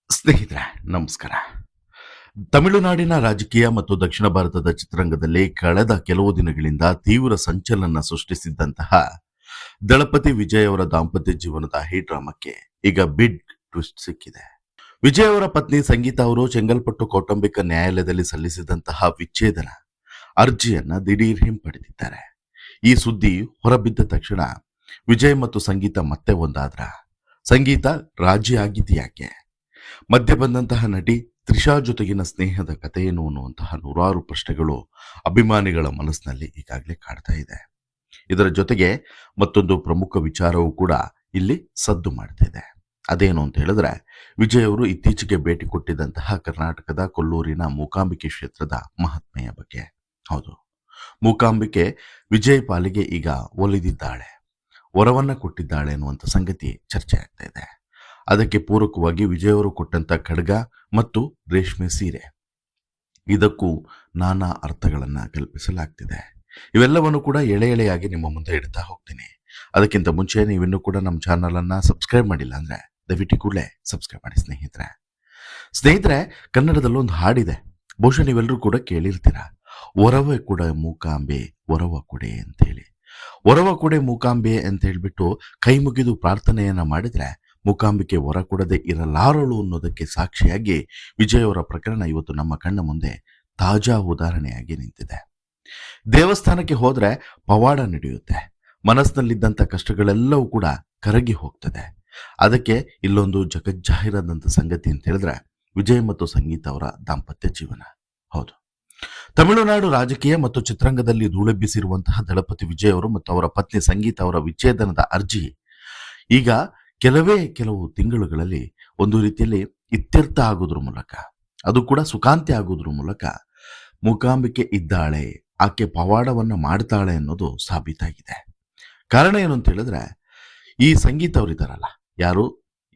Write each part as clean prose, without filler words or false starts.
ಸ್ನೇಹಿತರೆ, ನಮಸ್ಕಾರ. ತಮಿಳುನಾಡಿನ ರಾಜಕೀಯ ಮತ್ತು ದಕ್ಷಿಣ ಭಾರತದ ಚಿತ್ರರಂಗದಲ್ಲಿ ಕಳೆದ ಕೆಲವು ದಿನಗಳಿಂದ ತೀವ್ರ ಸಂಚಲನ ಸೃಷ್ಟಿಸಿದ್ದಂತಹ ದಳಪತಿ ವಿಜಯ್ ಅವರ ದಾಂಪತ್ಯ ಜೀವನದ ಹೈ ಡ್ರಾಮಕ್ಕೆ ಈಗ ಬಿಗ್ ಟ್ವಿಸ್ಟ್ ಸಿಕ್ಕಿದೆ. ವಿಜಯ್ ಅವರ ಪತ್ನಿ ಸಂಗೀತಾ ಅವರು ಚೆಂಗಲ್ಪಟ್ಟು ಕೌಟುಂಬಿಕ ನ್ಯಾಯಾಲಯದಲ್ಲಿ ಸಲ್ಲಿಸಿದಂತಹ ವಿಚ್ಛೇದನ ಅರ್ಜಿಯನ್ನ ದಿಢೀರ್ ಹಿಂಪಡೆದಿದ್ದಾರೆ. ಈ ಸುದ್ದಿ ಹೊರಬಿದ್ದ ತಕ್ಷಣ ವಿಜಯ್ ಮತ್ತು ಸಂಗೀತಾ ಮತ್ತೆ ಒಂದಾದ್ರ. ಸಂಗೀತ ರಾಜಿ ಆಗಿದ್ಯಾಕೆ? ಮಧ್ಯೆ ಬಂದಂತಹ ನಟಿ ತ್ರಿಷಾ ಜೊತೆಗಿನ ಸ್ನೇಹದ ಕಥೆ ಏನು ಅನ್ನುವಂತಹ ನೂರಾರು ಪ್ರಶ್ನೆಗಳು ಅಭಿಮಾನಿಗಳ ಮನಸ್ಸಿನಲ್ಲಿ ಈಗಾಗಲೇ ಕಾಡ್ತಾ ಇದೆ. ಇದರ ಜೊತೆಗೆ ಮತ್ತೊಂದು ಪ್ರಮುಖ ವಿಚಾರವೂ ಕೂಡ ಇಲ್ಲಿ ಸದ್ದು ಮಾಡ್ತಿದೆ. ಅದೇನು ಅಂತ ಹೇಳಿದ್ರೆ, ವಿಜಯ್ ಅವರು ಇತ್ತೀಚೆಗೆ ಭೇಟಿ ಕೊಟ್ಟಿದ್ದಂತಹ ಕರ್ನಾಟಕದ ಕೊಲ್ಲೂರಿನ ಮೂಕಾಂಬಿಕೆ ಕ್ಷೇತ್ರದ ಮಹಾತ್ಮೆಯ ಬಗ್ಗೆ. ಹೌದು, ಮೂಕಾಂಬಿಕೆ ವಿಜಯ್ ಪಾಲಿಗೆ ಈಗ ಒಲಿದಿದ್ದಾಳೆ, ವರವನ್ನ ಕೊಟ್ಟಿದ್ದಾಳೆ ಅನ್ನುವಂಥ ಸಂಗತಿ ಚರ್ಚೆ ಆಗ್ತಾ ಇದೆ. ಅದಕ್ಕೆ ಪೂರಕವಾಗಿ ವಿಜಯ್ ಅವರು ಕೊಟ್ಟಂತ ಖಡ್ಗ ಮತ್ತು ರೇಷ್ಮೆ ಸೀರೆ, ಇದಕ್ಕೂ ನಾನಾ ಅರ್ಥಗಳನ್ನ ಕಲ್ಪಿಸಲಾಗ್ತಿದೆ. ಇವೆಲ್ಲವನ್ನು ಕೂಡ ಎಳೆ ಎಳೆಯಾಗಿ ನಿಮ್ಮ ಮುಂದೆ ಇಡ್ತಾ ಹೋಗ್ತೀನಿ. ಅದಕ್ಕಿಂತ ಮುಂಚೆ ನೀವಿನ್ನೂ ಕೂಡ ನಮ್ಮ ಚಾನಲ್ ಅನ್ನ ಸಬ್ಸ್ಕ್ರೈಬ್ ಮಾಡಿಲ್ಲ ಅಂದ್ರೆ ದಯವಿಟ್ಟು ಕೂಡಲೇ ಸಬ್ಸ್ಕ್ರೈಬ್ ಮಾಡಿ ಸ್ನೇಹಿತರೆ. ಕನ್ನಡದಲ್ಲಿ ಒಂದು ಹಾಡಿದೆ, ಬಹುಶಃ ನೀವೆಲ್ಲರೂ ಕೂಡ ಕೇಳಿರ್ತೀರ. ಒರವ ಕೂಡ ಮೂಕಾಂಬೆ ಒರವ ಕೊಡೆ ಅಂತೇಳಿ. ಒರವ ಕೊಡೆ ಮೂಕಾಂಬೆ ಅಂತ ಹೇಳ್ಬಿಟ್ಟು ಕೈ ಮುಗಿದು ಪ್ರಾರ್ಥನೆಯನ್ನ ಮಾಡಿದ್ರೆ ಮೂಕಾಂಬಿಕೆ ವರ ಕೊಡದೆ ಇರಲಾರಳು ಅನ್ನೋದಕ್ಕೆ ಸಾಕ್ಷಿಯಾಗಿ ವಿಜಯ್ ಅವರ ಪ್ರಕರಣ ಇವತ್ತು ನಮ್ಮ ಕಣ್ಣ ಮುಂದೆ ತಾಜಾ ಉದಾಹರಣೆಯಾಗಿ ನಿಂತಿದೆ. ದೇವಸ್ಥಾನಕ್ಕೆ ಹೋದ್ರೆ ಪವಾಡ ನಡೆಯುತ್ತೆ, ಮನಸ್ಸಿನಲ್ಲಿದ್ದಂಥ ಕಷ್ಟಗಳೆಲ್ಲವೂ ಕೂಡ ಕರಗಿ ಹೋಗ್ತದೆ. ಅದಕ್ಕೆ ಇಲ್ಲೊಂದು ಜಗಜ್ಜಾಹಿರಾದಂಥ ಸಂಗತಿ ಅಂತ ಹೇಳಿದ್ರೆ ವಿಜಯ್ ಮತ್ತು ಸಂಗೀತ ಅವರ ದಾಂಪತ್ಯ ಜೀವನ. ಹೌದು, ತಮಿಳುನಾಡು ರಾಜಕೀಯ ಮತ್ತು ಚಿತ್ರರಂಗದಲ್ಲಿ ಧೂಳೆಬ್ಬಿಸಿರುವಂತಹ ದಳಪತಿ ವಿಜಯ್ ಅವರು ಮತ್ತು ಅವರ ಪತ್ನಿ ಸಂಗೀತ ಅವರ ವಿಚ್ಛೇದನದ ಅರ್ಜಿ ಈಗ ಕೆಲವು ತಿಂಗಳುಗಳಲ್ಲಿ ಒಂದು ರೀತಿಯಲ್ಲಿ ಇತ್ಯರ್ಥ ಆಗೋದ್ರ ಮೂಲಕ, ಅದು ಕೂಡ ಸುಖಾಂತ್ಯ ಆಗೋದ್ರ ಮೂಲಕ ಮೂಕಾಂಬಿಕೆ ಇದ್ದಾಳೆ, ಆಕೆ ಪವಾಡವನ್ನ ಮಾಡ್ತಾಳೆ ಅನ್ನೋದು ಸಾಬೀತಾಗಿದೆ. ಕಾರಣ ಏನು ಅಂತ ಹೇಳಿದ್ರೆ, ಈ ಸಂಗೀತ ಅವರಿದ್ದಾರಲ್ಲ, ಯಾರು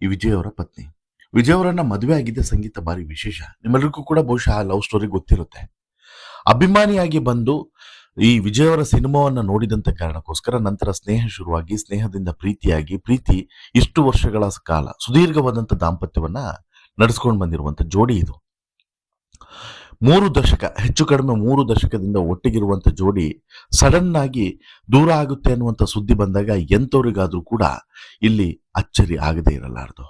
ಈ ವಿಜಯ್ ಅವರ ಪತ್ನಿ, ವಿಜಯ್ ಅವರನ್ನ ಮದುವೆ ಆಗಿದ್ದ ಸಂಗೀತ ಬಾರಿ ವಿಶೇಷ. ನಿಮ್ಮೆಲ್ಲರಿಗೂ ಕೂಡ ಬಹುಶಃ ಆ ಲವ್ ಸ್ಟೋರಿ ಗೊತ್ತಿರುತ್ತೆ. ಅಭಿಮಾನಿಯಾಗಿ ಬಂದು ಈ ವಿಜಯ್ ಅವರ ಸಿನಿಮಾವನ್ನ ನೋಡಿದಂತ ಕಾರಣಕ್ಕೋಸ್ಕರ ನಂತರ ಸ್ನೇಹ ಶುರುವಾಗಿ, ಸ್ನೇಹದಿಂದ ಪ್ರೀತಿಯಾಗಿ, ಪ್ರೀತಿ ಇಷ್ಟು ವರ್ಷಗಳ ಕಾಲ ಸುದೀರ್ಘವಾದಂಥ ದಾಂಪತ್ಯವನ್ನ ನಡೆಸ್ಕೊಂಡು ಬಂದಿರುವಂತ ಜೋಡಿ ಇದು. 3 ದಶಕ, ಹೆಚ್ಚು ಕಡಿಮೆ 3 ದಶಕದಿಂದ ಒಟ್ಟಿಗಿರುವಂತ ಜೋಡಿ ಸಡನ್ ಆಗಿ ದೂರ ಆಗುತ್ತೆ ಅನ್ನುವಂಥ ಸುದ್ದಿ ಬಂದಾಗ ಎಂಥವ್ರಿಗಾದ್ರೂ ಕೂಡ ಇಲ್ಲಿ ಅಚ್ಚರಿ ಆಗದೆ ಇರಲಾರದು.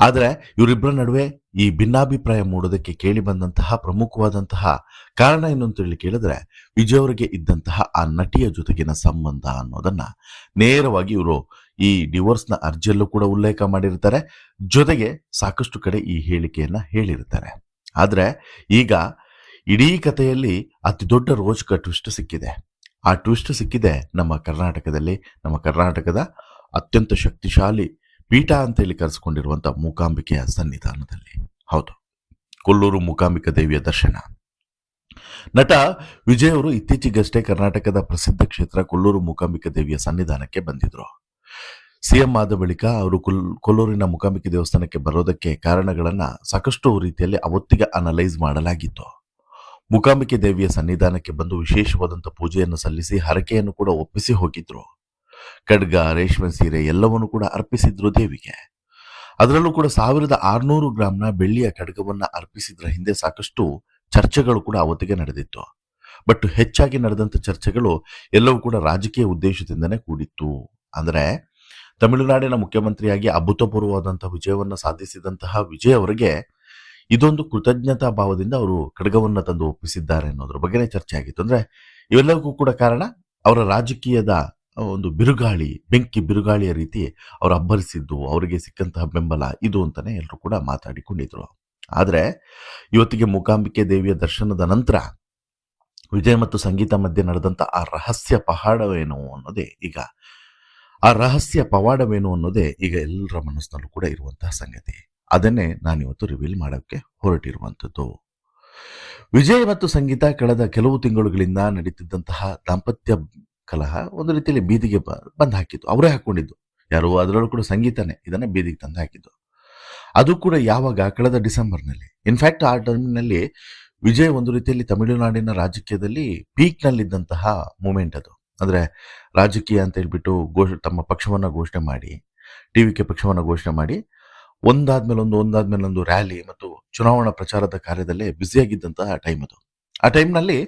ಆದರೆ ಇವರಿಬ್ಬರ ನಡುವೆ ಈ ಭಿನ್ನಾಭಿಪ್ರಾಯ ಮೂಡೋದಕ್ಕೆ ಕೇಳಿ ಬಂದಂತಹ ಪ್ರಮುಖವಾದಂತಹ ಕಾರಣ ಏನು ಅಂತ ಹೇಳಿ ಕೇಳಿದ್ರೆ, ವಿಜಯ್ ಅವರಿಗೆ ಇದ್ದಂತಹ ಆ ನಟಿಯ ಜೊತೆಗಿನ ಸಂಬಂಧ ಅನ್ನೋದನ್ನ ನೇರವಾಗಿ ಇವರು ಈ ಡಿವೋರ್ಸ್ನ ಅರ್ಜಿಯಲ್ಲೂ ಕೂಡ ಉಲ್ಲೇಖ ಮಾಡಿರ್ತಾರೆ. ಜೊತೆಗೆ ಸಾಕಷ್ಟು ಕಡೆ ಈ ಹೇಳಿಕೆಯನ್ನ ಹೇಳಿರ್ತಾರೆ. ಆದ್ರೆ ಈಗ ಇಡೀ ಕಥೆಯಲ್ಲಿ ಅತಿ ದೊಡ್ಡ ರೋಚಕ ಟ್ವಿಸ್ಟ್ ಸಿಕ್ಕಿದೆ. ಆ ಟ್ವಿಸ್ಟ್ ಸಿಕ್ಕಿದೆ ನಮ್ಮ ಕರ್ನಾಟಕದಲ್ಲಿ, ನಮ್ಮ ಕರ್ನಾಟಕದ ಅತ್ಯಂತ ಶಕ್ತಿಶಾಲಿ ಪೀಠ ಅಂತೇಳಿ ಕರೆಸಿಕೊಂಡಿರುವಂತ ಮೂಕಾಂಬಿಕೆಯ ಸನ್ನಿಧಾನದಲ್ಲಿ. ಹೌದು, ಕೊಲ್ಲೂರು ಮೂಕಾಂಬಿಕಾ ದೇವಿಯ ದರ್ಶನ. ನಟ ವಿಜಯ್ ಅವರು ಇತ್ತೀಚೆಗಷ್ಟೇ ಕರ್ನಾಟಕದ ಪ್ರಸಿದ್ಧ ಕ್ಷೇತ್ರ ಕೊಲ್ಲೂರು ಮೂಕಾಂಬಿಕಾ ದೇವಿಯ ಸನ್ನಿಧಾನಕ್ಕೆ ಬಂದಿದ್ರು. ಸಿಎಂ ಆದ ಬಳಿಕ ಅವರು ಕೊಲ್ಲೂರಿನ ಮೂಕಾಂಬಿಕೆ ದೇವಸ್ಥಾನಕ್ಕೆ ಬರೋದಕ್ಕೆ ಕಾರಣಗಳನ್ನ ಸಾಕಷ್ಟು ರೀತಿಯಲ್ಲಿ ಅವತ್ತಿಗೆ ಅನಲೈಸ್ ಮಾಡಲಾಗಿತ್ತು. ಮೂಕಾಂಬಿಕೆ ದೇವಿಯ ಸನ್ನಿಧಾನಕ್ಕೆ ಬಂದು ವಿಶೇಷವಾದಂಥ ಪೂಜೆಯನ್ನು ಸಲ್ಲಿಸಿ ಹರಕೆಯನ್ನು ಕೂಡ ಒಪ್ಪಿಸಿ ಹೋಗಿದ್ರು. ಖಡ್ಗ, ರೇಷ್ಮೆ ಸೀರೆ ಎಲ್ಲವನ್ನು ಕೂಡ ಅರ್ಪಿಸಿದ್ರು ದೇವಿಗೆ. ಅದರಲ್ಲೂ ಕೂಡ 1600 ಗ್ರಾಂನ ಬೆಳ್ಳಿಯ ಖಡ್ಗವನ್ನ ಅರ್ಪಿಸಿದ್ರ ಹಿಂದೆ ಸಾಕಷ್ಟು ಚರ್ಚೆಗಳು ಕೂಡ ಅವತ್ತಿಗೆ ನಡೆದಿತ್ತು. ಬಟ್ ಹೆಚ್ಚಾಗಿ ನಡೆದಂತ ಚರ್ಚೆಗಳು ಎಲ್ಲವೂ ಕೂಡ ರಾಜಕೀಯ ಉದ್ದೇಶದಿಂದನೇ ಕೂಡಿತ್ತು. ಅಂದ್ರೆ ತಮಿಳುನಾಡಿನ ಮುಖ್ಯಮಂತ್ರಿಯಾಗಿ ಅಭೂತಪೂರ್ವವಾದಂತಹ ವಿಜಯವನ್ನ ಸಾಧಿಸಿದಂತಹ ವಿಜಯ್ ಅವರಿಗೆ ಇದೊಂದು ಕೃತಜ್ಞತಾ ಭಾವದಿಂದ ಅವರು ಖಡ್ಗವನ್ನ ತಂದು ಒಪ್ಪಿಸಿದ್ದಾರೆ ಅನ್ನೋದ್ರ ಬಗ್ಗೆನೇ ಚರ್ಚೆ ಆಗಿತ್ತು. ಅಂದ್ರೆ ಇವೆಲ್ಲವೂ ಕೂಡ ಕಾರಣ ಅವರ ರಾಜಕೀಯದ ಒಂದು ಬಿರುಗಾಳಿ, ಬೆಂಕಿ ಬಿರುಗಾಳಿಯ ರೀತಿ ಅವರು ಅಬ್ಬರಿಸಿದ್ದು, ಅವರಿಗೆ ಸಿಕ್ಕಂತಹ ಬೆಂಬಲ ಇದು ಅಂತಾನೆ ಎಲ್ಲರೂ ಕೂಡ ಮಾತಾಡಿಕೊಂಡಿದ್ರು. ಆದ್ರೆ ಇವತ್ತಿಗೆ ಮೂಕಾಂಬಿಕೆ ದೇವಿಯ ದರ್ಶನದ ನಂತರ ವಿಜಯ್ ಮತ್ತು ಸಂಗೀತ ಮಧ್ಯೆ ನಡೆದಂತ ಆ ರಹಸ್ಯ ಪವಾಡವೇನು ಅನ್ನೋದೇ ಈಗ ಎಲ್ಲರ ಮನಸ್ಸಿನಲ್ಲೂ ಕೂಡ ಇರುವಂತಹ ಸಂಗತಿ. ಅದನ್ನೇ ನಾನಿವತ್ತು ರಿವೀಲ್ ಮಾಡೋಕ್ಕೆ ಹೊರಟಿರುವಂಥದ್ದು. ವಿಜಯ್ ಮತ್ತು ಸಂಗೀತ ಕಳೆದ ಕೆಲವು ತಿಂಗಳುಗಳಿಂದ ನಡೀತಿದ್ದಂತಹ ದಾಂಪತ್ಯ ಕಲಹ ಒಂದು ರೀತಿಯಲ್ಲಿ ಬೀದಿಗೆ ಬಂದು ಹಾಕಿದ್ದು, ಅವರೇ ಹಾಕೊಂಡಿದ್ದು. ಯಾರು? ಅದರಲ್ಲೂ ಕೂಡ ಸಂಗೀತನೇ ಇದನ್ನ ಬೀದಿಗೆ ತಂದು ಹಾಕಿದ್ದು. ಅದು ಕೂಡ ಯಾವಾಗ? ಕಳೆದ ಡಿಸೆಂಬರ್ನಲ್ಲಿ. ಇನ್ಫ್ಯಾಕ್ಟ್ ಆ ಟೈಮ್ನಲ್ಲಿ ವಿಜಯ್ ಒಂದು ರೀತಿಯಲ್ಲಿ ತಮಿಳುನಾಡಿನ ರಾಜಕೀಯದಲ್ಲಿ ಪೀಕ್ನಲ್ಲಿದ್ದಂತಹ ಮೂಮೆಂಟ್ ಅದು. ಅಂದ್ರೆ ರಾಜಕೀಯ ಅಂತ ಹೇಳ್ಬಿಟ್ಟು ತಮ್ಮ ಪಕ್ಷವನ್ನ ಘೋಷಣೆ ಮಾಡಿ, ಟಿವಿಕೆ ಪಕ್ಷವನ್ನ ಘೋಷಣೆ ಮಾಡಿ ಒಂದಾದ್ಮೇಲೊಂದು ರ್ಯಾಲಿ ಮತ್ತು ಚುನಾವಣಾ ಪ್ರಚಾರದ ಕಾರ್ಯದಲ್ಲೇ ಬ್ಯುಸಿಯಾಗಿದ್ದಂತಹ ಟೈಮ್ ಅದು. ಆ ಟೈಮ್ನಲ್ಲಿ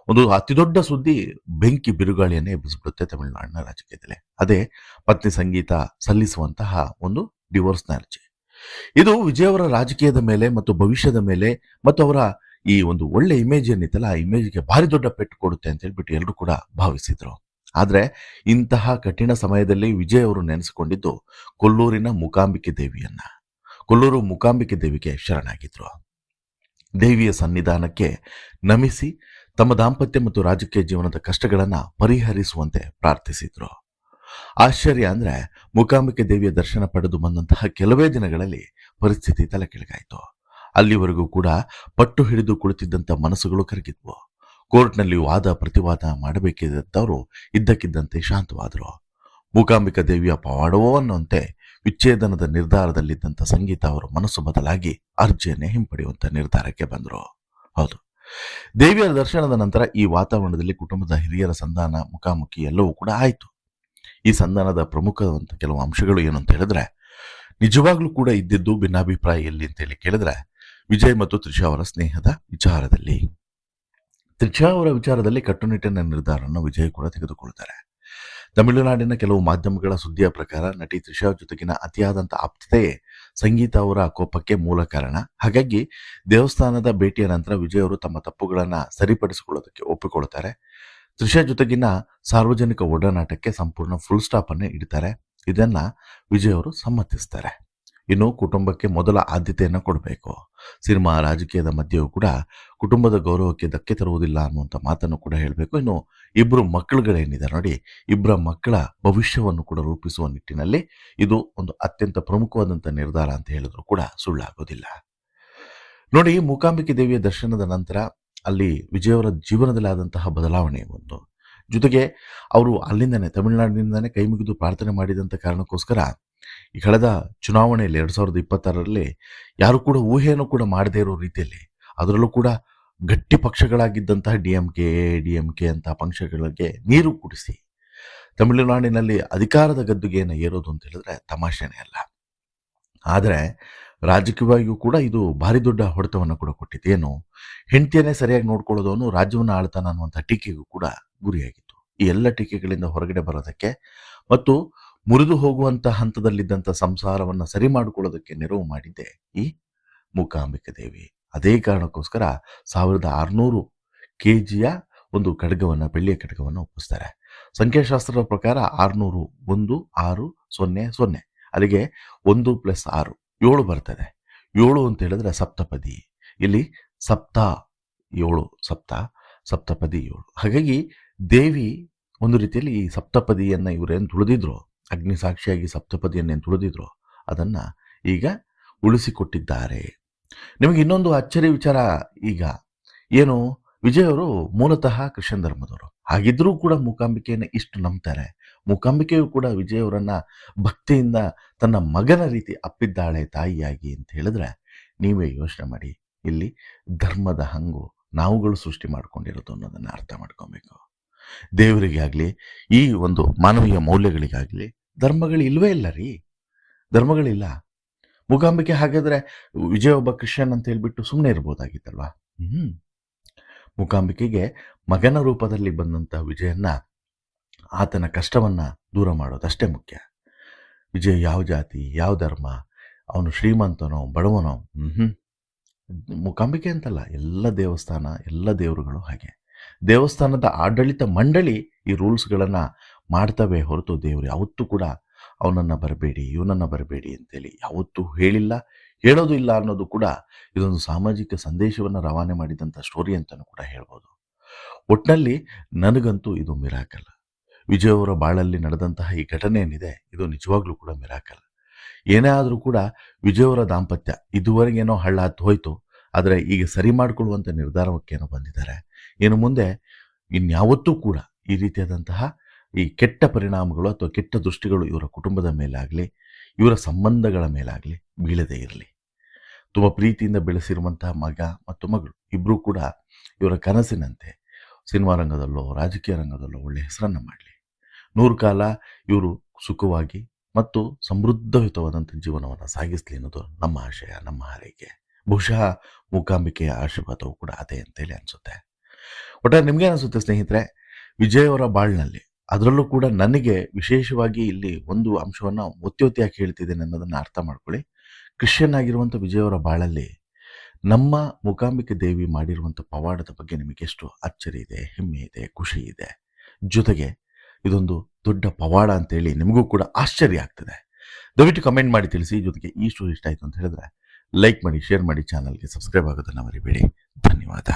ಒಂದು ಅತಿದೊಡ್ಡ ಸುದ್ದಿ ಬೆಂಕಿ ಬಿರುಗಾಳಿಯನ್ನೇ ಎಬ್ಬಿಸ್ಬಿಡುತ್ತೆ ತಮಿಳುನಾಡಿನ ರಾಜಕೀಯದಲ್ಲಿ. ಅದೇ ಪತ್ನಿ ಸಂಗೀತ ಸಲ್ಲಿಸುವಂತಹ ಒಂದು ಡಿವೋರ್ಸ್ನ ಅರ್ಜಿ. ಇದು ವಿಜಯ್ ಅವರ ರಾಜಕೀಯದ ಮೇಲೆ ಮತ್ತು ಭವಿಷ್ಯದ ಮೇಲೆ ಮತ್ತು ಅವರ ಈ ಒಂದು ಒಳ್ಳೆ ಇಮೇಜ್ ಏನಿತ್ತಲ್ಲ, ಆ ಇಮೇಜ್ಗೆ ಭಾರಿ ದೊಡ್ಡ ಪೆಟ್ಟು ಕೊಡುತ್ತೆ ಅಂತ ಹೇಳ್ಬಿಟ್ಟು ಎಲ್ಲರೂ ಕೂಡ ಭಾವಿಸಿದ್ರು. ಆದ್ರೆ ಇಂತಹ ಕಠಿಣ ಸಮಯದಲ್ಲಿ ವಿಜಯ್ ಅವರು ನೆನೆಸಿಕೊಂಡಿದ್ದು ಕೊಲ್ಲೂರಿನ ಮೂಕಾಂಬಿಕೆ ದೇವಿಯನ್ನ. ಕೊಲ್ಲೂರು ಮೂಕಾಂಬಿಕೆ ದೇವಿಗೆ ಶರಣಾಗಿದ್ರು. ದೇವಿಯ ಸನ್ನಿಧಾನಕ್ಕೆ ನಮಿಸಿ ತಮ್ಮ ದಾಂಪತ್ಯ ಮತ್ತು ರಾಜಕೀಯ ಜೀವನದ ಕಷ್ಟಗಳನ್ನ ಪರಿಹರಿಸುವಂತೆ ಪ್ರಾರ್ಥಿಸಿದ್ರು. ಆಶ್ಚರ್ಯ ಅಂದ್ರೆ ಮೂಕಾಂಬಿಕೆ ದೇವಿಯ ದರ್ಶನ ಪಡೆದು ಬಂದಂತಹ ಕೆಲವೇ ದಿನಗಳಲ್ಲಿ ಪರಿಸ್ಥಿತಿ ತಲೆಕೆಳಗಾಯಿತು. ಅಲ್ಲಿವರೆಗೂ ಕೂಡ ಪಟ್ಟು ಹಿಡಿದು ಕುಳಿತಿದ್ದಂಥ ಮನಸ್ಸುಗಳು ಕರಗಿದ್ವು. ಕೋರ್ಟ್ನಲ್ಲಿ ವಾದ ಪ್ರತಿವಾದ ಮಾಡಬೇಕಿದ್ದಂಥವರು ಇದ್ದಕ್ಕಿದ್ದಂತೆ ಶಾಂತವಾದರು. ಮೂಕಾಂಬಿಕಾ ದೇವಿಯ ಪವಾಡವೋ ಅನ್ನುವಂತೆ ವಿಚ್ಛೇದನದ ನಿರ್ಧಾರದಲ್ಲಿದ್ದಂಥ ಸಂಗೀತ ಅವರ ಮನಸ್ಸು ಬದಲಾಗಿ ಅರ್ಜಿಯನ್ನೇ ಹಿಂಪಡೆಯುವಂತ ನಿರ್ಧಾರಕ್ಕೆ ಬಂದರು. ಹೌದು, ದೇವಿಯ ದರ್ಶನದ ನಂತರ ಈ ವಾತಾವರಣದಲ್ಲಿ ಕುಟುಂಬದ ಹಿರಿಯರ ಸಂಧಾನ ಮುಖಾಮುಖಿ ಎಲ್ಲವೂ ಕೂಡ ಆಯಿತು. ಈ ಸಂಧಾನದ ಪ್ರಮುಖವಂತ ಕೆಲವು ಅಂಶಗಳು ಏನು ಅಂತ ಹೇಳಿದ್ರೆ, ನಿಜವಾಗ್ಲೂ ಕೂಡ ಇದ್ದಿದ್ದು ಭಿನ್ನಾಭಿಪ್ರಾಯ ಎಲ್ಲಿ ಅಂತೇಳಿ ಕೇಳಿದ್ರೆ ವಿಜಯ್ ಮತ್ತು ತ್ರಿಷಾ ಅವರ ಸ್ನೇಹದ ವಿಚಾರದಲ್ಲಿ. ತ್ರಿಷಾ ಅವರ ವಿಚಾರದಲ್ಲಿ ಕಟ್ಟುನಿಟ್ಟಿನ ನಿರ್ಧಾರವನ್ನು ವಿಜಯ್ ಕೂಡ ತೆಗೆದುಕೊಳ್ತಾರೆ. ತಮಿಳುನಾಡಿನ ಕೆಲವು ಮಾಧ್ಯಮಗಳ ಸುದ್ದಿಯ ಪ್ರಕಾರ ನಟಿ ತ್ರಿಷಾ ಜೊತೆಗಿನ ಅತಿಯಾದಂಥ ಆಪ್ತತೆಯೇ ಸಂಗೀತ ಅವರ ಕೋಪಕ್ಕೆ ಮೂಲ ಕಾರಣ. ಹಾಗಾಗಿ ದೇವಸ್ಥಾನದ ಭೇಟಿಯ ನಂತರ ವಿಜಯ್ ಅವರು ತಮ್ಮ ತಪ್ಪುಗಳನ್ನ ಸರಿಪಡಿಸಿಕೊಳ್ಳೋದಕ್ಕೆ ಒಪ್ಪಿಕೊಳ್ತಾರೆ. ತ್ರಿಷಾ ಜೊತೆಗಿನ ಸಾರ್ವಜನಿಕ ಒಡನಾಟಕ್ಕೆ ಸಂಪೂರ್ಣ ಫುಲ್ ಸ್ಟಾಪ್ ಅನ್ನೇ ಇಡ್ತಾರೆ. ಇದನ್ನ ವಿಜಯ್ ಅವರು ಸಮ್ಮತಿಸ್ತಾರೆ. ಇನ್ನು ಕುಟುಂಬಕ್ಕೆ ಮೊದಲ ಆದ್ಯತೆಯನ್ನು ಕೊಡಬೇಕು. ಸಿನಿಮಾ ರಾಜಕೀಯದ ಮಧ್ಯೆಯೂ ಕೂಡ ಕುಟುಂಬದ ಗೌರವಕ್ಕೆ ಧಕ್ಕೆ ತರುವುದಿಲ್ಲ ಅನ್ನುವಂಥ ಮಾತನ್ನು ಕೂಡ ಹೇಳಬೇಕು. ಇನ್ನು ಇಬ್ಬರು ಮಕ್ಕಳುಗಳೇನಿದ್ದಾರೆ ನೋಡಿ, ಇಬ್ಬರ ಮಕ್ಕಳ ಭವಿಷ್ಯವನ್ನು ಕೂಡ ರೂಪಿಸುವ ನಿಟ್ಟಿನಲ್ಲಿ ಇದು ಒಂದು ಅತ್ಯಂತ ಪ್ರಮುಖವಾದಂಥ ನಿರ್ಧಾರ ಅಂತ ಹೇಳಿದ್ರು ಕೂಡ ಸುಳ್ಳಾಗೋದಿಲ್ಲ. ನೋಡಿ, ಮೂಕಾಂಬಿಕೆ ದೇವಿಯ ದರ್ಶನದ ನಂತರ ಅಲ್ಲಿ ವಿಜಯ್ ಅವರ ಜೀವನದಲ್ಲಿ ಆದಂತಹ ಬದಲಾವಣೆ ಒಂದು, ಜೊತೆಗೆ ಅವರು ಅಲ್ಲಿಂದನೇ ತಮಿಳುನಾಡಿನಿಂದನೇ ಕೈ ಮುಗಿದು ಪ್ರಾರ್ಥನೆ ಮಾಡಿದಂಥ ಕಾರಣಕ್ಕೋಸ್ಕರ ಈ ಕಳೆದ ಚುನಾವಣೆಯಲ್ಲಿ 2026ರಲ್ಲಿ ಯಾರು ಕೂಡ ಊಹೆಯನ್ನು ಕೂಡ ಮಾಡದೇ ಇರೋ ರೀತಿಯಲ್ಲಿ, ಅದರಲ್ಲೂ ಕೂಡ ಗಟ್ಟಿ ಪಕ್ಷಗಳಾಗಿದ್ದಂತಹ ಡಿಎಂಕೆ ಅಂತ ಪಕ್ಷಗಳಿಗೆ ನೀರು ಕುಡಿಸಿ ತಮಿಳುನಾಡಿನಲ್ಲಿ ಅಧಿಕಾರದ ಗದ್ದುಗೆಯನ್ನು ಏರೋದು ಅಂತ ಹೇಳಿದ್ರೆ ತಮಾಷೆನೇ ಅಲ್ಲ. ಆದರೆ ರಾಜಕೀಯವಾಗಿಯೂ ಕೂಡ ಇದು ಭಾರಿ ದೊಡ್ಡ ಹೊಡೆತವನ್ನು ಕೂಡ ಕೊಟ್ಟಿತ್ತು. ಏನು, ಹೆಂಡತಿಯನ್ನೇ ಸರಿಯಾಗಿ ನೋಡ್ಕೊಳ್ಳೋದವನು ರಾಜ್ಯವನ್ನು ಆಳ್ತಾನ ಅನ್ನುವಂಥ ಟೀಕೆಗೂ ಕೂಡ ಗುರಿಯಾಗಿತ್ತು. ಈ ಎಲ್ಲ ಟೀಕೆಗಳಿಂದ ಹೊರಗಡೆ ಬರೋದಕ್ಕೆ ಮತ್ತು ಮುರಿದು ಹೋಗುವಂಥ ಹಂತದಲ್ಲಿದ್ದಂಥ ಸಂಸಾರವನ್ನು ಸರಿ ಮಾಡಿಕೊಳ್ಳೋದಕ್ಕೆ ನೆರವು ಮಾಡಿದ್ದೆ ಈ ಮೂಕಾಂಬಿಕೆ ದೇವಿ. ಅದೇ ಕಾರಣಕ್ಕೋಸ್ಕರ 1600 kgಯ ಒಂದು ಖಡ್ಗವನ್ನು, ಬೆಳ್ಳಿಯ ಖಡ್ಗವನ್ನು ಒಪ್ಪಿಸ್ತಾರೆ. ಸಂಖ್ಯಾಶಾಸ್ತ್ರದ ಪ್ರಕಾರ 600, 1 6 0 0, ಅಲ್ಲಿಗೆ 1 + 6 7 ಬರ್ತದೆ. 7 ಅಂತ ಹೇಳಿದ್ರೆ ಸಪ್ತಪದಿ. ಇಲ್ಲಿ ಸಪ್ತ 7, ಸಪ್ತಪದಿ 7. ಹಾಗಾಗಿ ದೇವಿ ಒಂದು ರೀತಿಯಲ್ಲಿ ಈ ಸಪ್ತಪದಿಯನ್ನ ಇವರೇನು ತುಳಿದಿದ್ರು, ಅಗ್ನಿ ಸಾಕ್ಷಿಯಾಗಿ ಸಪ್ತಪದಿಯನ್ನೇನು ತುಳಿದಿದ್ರು, ಅದನ್ನ ಈಗ ಉಳಿಸಿಕೊಟ್ಟಿದ್ದಾರೆ. ನಿಮಗೆ ಇನ್ನೊಂದು ಅಚ್ಚರಿ ವಿಚಾರ, ಈಗ ಏನು, ವಿಜಯ್ ಅವರು ಮೂಲತಃ ಕ್ರಿಶ್ಚಿಯನ್ ಧರ್ಮದವರು. ಹಾಗಿದ್ರೂ ಕೂಡ ಮೂಕಾಂಬಿಕೆಯನ್ನು ಇಷ್ಟು ನಂಬ್ತಾರೆ. ಮೂಕಾಂಬಿಕೆಯು ಕೂಡ ವಿಜಯ್ ಅವರನ್ನ ಭಕ್ತಿಯಿಂದ ತನ್ನ ಮಗನ ರೀತಿ ಅಪ್ಪಿದ್ದಾಳೆ ತಾಯಿಯಾಗಿ ಅಂತ ಹೇಳಿದ್ರೆ ನೀವೇ ಯೋಚನೆ ಮಾಡಿ. ಇಲ್ಲಿ ಧರ್ಮದ ಹಂಗು ನಾವುಗಳು ಸೃಷ್ಟಿ ಮಾಡ್ಕೊಂಡಿರೋದು ಅನ್ನೋದನ್ನ ಅರ್ಥ ಮಾಡ್ಕೊಬೇಕು. ದೇವರಿಗೆ ಆಗಲಿ, ಈ ಒಂದು ಮಾನವೀಯ ಮೌಲ್ಯಗಳಿಗಾಗಲಿ ಧರ್ಮಗಳು ಇಲ್ವೇ ಇಲ್ಲ ರೀ, ಧರ್ಮಗಳಿಲ್ಲ. ಮೂಕಾಂಬಿಕೆ ಹಾಗಾದ್ರೆ ವಿಜಯ್ ಒಬ್ಬ ಕ್ರಿಶ್ಚಿಯನ್ ಅಂತ ಹೇಳ್ಬಿಟ್ಟು ಸುಮ್ಮನೆ ಇರ್ಬೋದಾಗಿತ್ತಲ್ವಾ? ಮೂಕಾಂಬಿಕೆಗೆ ಮಗನ ರೂಪದಲ್ಲಿ ಬಂದಂಥ ವಿಜಯನ್ನ, ಆತನ ಕಷ್ಟವನ್ನ ದೂರ ಮಾಡೋದಷ್ಟೇ ಮುಖ್ಯ. ವಿಜಯ್ ಯಾವ ಜಾತಿ, ಯಾವ ಧರ್ಮ, ಅವನು ಶ್ರೀಮಂತನೋ ಬಡವನೋ, ಮೂಕಾಂಬಿಕೆ ಅಂತಲ್ಲ, ಎಲ್ಲ ದೇವಸ್ಥಾನ, ಎಲ್ಲ ದೇವರುಗಳು ಹಾಗೆ. ದೇವಸ್ಥಾನದ ಆಡಳಿತ ಮಂಡಳಿ ಈ ರೂಲ್ಸ್ಗಳನ್ನು ಮಾಡ್ತವೆ ಹೊರತು ದೇವರು ಯಾವತ್ತೂ ಕೂಡ ಅವನನ್ನು ಬರಬೇಡಿ, ಇವನನ್ನು ಬರಬೇಡಿ ಅಂತೇಳಿ ಯಾವತ್ತೂ ಹೇಳಿಲ್ಲ, ಹೇಳೋದು ಇಲ್ಲ ಅನ್ನೋದು ಕೂಡ ಇದೊಂದು ಸಾಮಾಜಿಕ ಸಂದೇಶವನ್ನು ರವಾನೆ ಮಾಡಿದಂಥ ಸ್ಟೋರಿ ಅಂತಲೂ ಕೂಡ ಹೇಳ್ಬೋದು. ಒಟ್ಟಿನಲ್ಲಿ ನನಗಂತೂ ಇದು ಮಿರಾಕಲ್. ವಿಜಯ್ ಅವರ ಬಾಳಲ್ಲಿ ನಡೆದಂತಹ ಈ ಘಟನೆ ಏನಿದೆ, ಇದು ನಿಜವಾಗ್ಲೂ ಕೂಡ ಮಿರಾಕಲ್. ಏನೇ ಆದರೂ ಕೂಡ ವಿಜಯ್ ಅವರ ದಾಂಪತ್ಯ ಇದುವರೆಗೇನೋ ಹಳ್ಳ ಹತ್ತು ಹೋಯ್ತು, ಆದರೆ ಈಗ ಸರಿ ಮಾಡಿಕೊಳ್ಳುವಂಥ ನಿರ್ಧಾರಕ್ಕೇನೋ ಬಂದಿದ್ದಾರೆ. ಇನ್ನು ಮುಂದೆ ಇನ್ಯಾವತ್ತೂ ಕೂಡ ಈ ರೀತಿಯಾದಂತಹ ಈ ಕೆಟ್ಟ ಪರಿಣಾಮಗಳು ಅಥವಾ ಕೆಟ್ಟ ದೃಷ್ಟಿಗಳು ಇವರ ಕುಟುಂಬದ ಮೇಲಾಗಲಿ, ಇವರ ಸಂಬಂಧಗಳ ಮೇಲಾಗಲಿ ಬೀಳದೇ ಇರಲಿ. ತುಂಬ ಪ್ರೀತಿಯಿಂದ ಬೆಳೆಸಿರುವಂತಹ ಮಗ ಮತ್ತು ಮಗಳು ಇಬ್ಬರೂ ಕೂಡ ಇವರ ಕನಸಿನಂತೆ ಸಿನಿಮಾ ರಂಗದಲ್ಲೋ ರಾಜಕೀಯ ರಂಗದಲ್ಲೋ ಒಳ್ಳೆ ಹೆಸರನ್ನು ಮಾಡಲಿ. 100 ಕಾಲ ಇವರು ಸುಖವಾಗಿ ಮತ್ತು ಸಮೃದ್ಧಯುತವಾದಂಥ ಜೀವನವನ್ನು ಸಾಗಿಸಲಿ ಅನ್ನೋದು ನಮ್ಮ ಆಶಯ, ನಮ್ಮ ಹಾರೈಕೆ. ಬಹುಶಃ ಮೂಕಾಂಬಿಕೆಯ ಆಶೀರ್ವಾದವು ಕೂಡ ಅದೇ ಅಂತೇಳಿ ಅನಿಸುತ್ತೆ. ಒಟ್ಟಾರೆ ನಿಮ್ಗೆ ಅನಿಸುತ್ತೆ ಸ್ನೇಹಿತರೆ, ವಿಜಯ್ ಅವರ ಬಾಳ್ನಲ್ಲಿ, ಅದರಲ್ಲೂ ಕೂಡ ನನಗೆ ವಿಶೇಷವಾಗಿ ಇಲ್ಲಿ ಒಂದು ಅಂಶವನ್ನು ಒತ್ತಿ ಒತ್ತಿಯಾಗಿ ಹೇಳ್ತಿದ್ದೇನೆ ಅನ್ನೋದನ್ನು ಅರ್ಥ ಮಾಡ್ಕೊಳ್ಳಿ. ಕ್ರಿಶ್ಚಿಯನ್ ಆಗಿರುವಂಥ ವಿಜಯ್ ಅವರ ಬಾಳಲ್ಲಿ ನಮ್ಮ ಮೂಕಾಂಬಿಕೆ ದೇವಿ ಮಾಡಿರುವಂಥ ಪವಾಡದ ಬಗ್ಗೆ ನಿಮಗೆ ಎಷ್ಟು ಅಚ್ಚರಿ ಇದೆ, ಹೆಮ್ಮೆ ಇದೆ, ಖುಷಿ ಇದೆ. ಜೊತೆಗೆ ಇದೊಂದು ದೊಡ್ಡ ಪವಾಡ ಅಂತೇಳಿ ನಿಮಗೂ ಕೂಡ ಆಶ್ಚರ್ಯ ಆಗ್ತದೆ. ದಯವಿಟ್ಟು ಕಮೆಂಟ್ ಮಾಡಿ ತಿಳಿಸಿ. ಜೊತೆಗೆ ಈ ಸ್ಟೋರಿ ಇಷ್ಟ ಆಯಿತು ಅಂತ ಹೇಳಿದ್ರೆ ಲೈಕ್ ಮಾಡಿ, ಶೇರ್ ಮಾಡಿ, ಚಾನಲ್ಗೆ ಸಬ್ಸ್ಕ್ರೈಬ್ ಆಗೋದನ್ನು ಮರಿಬೇಡಿ. ಧನ್ಯವಾದ.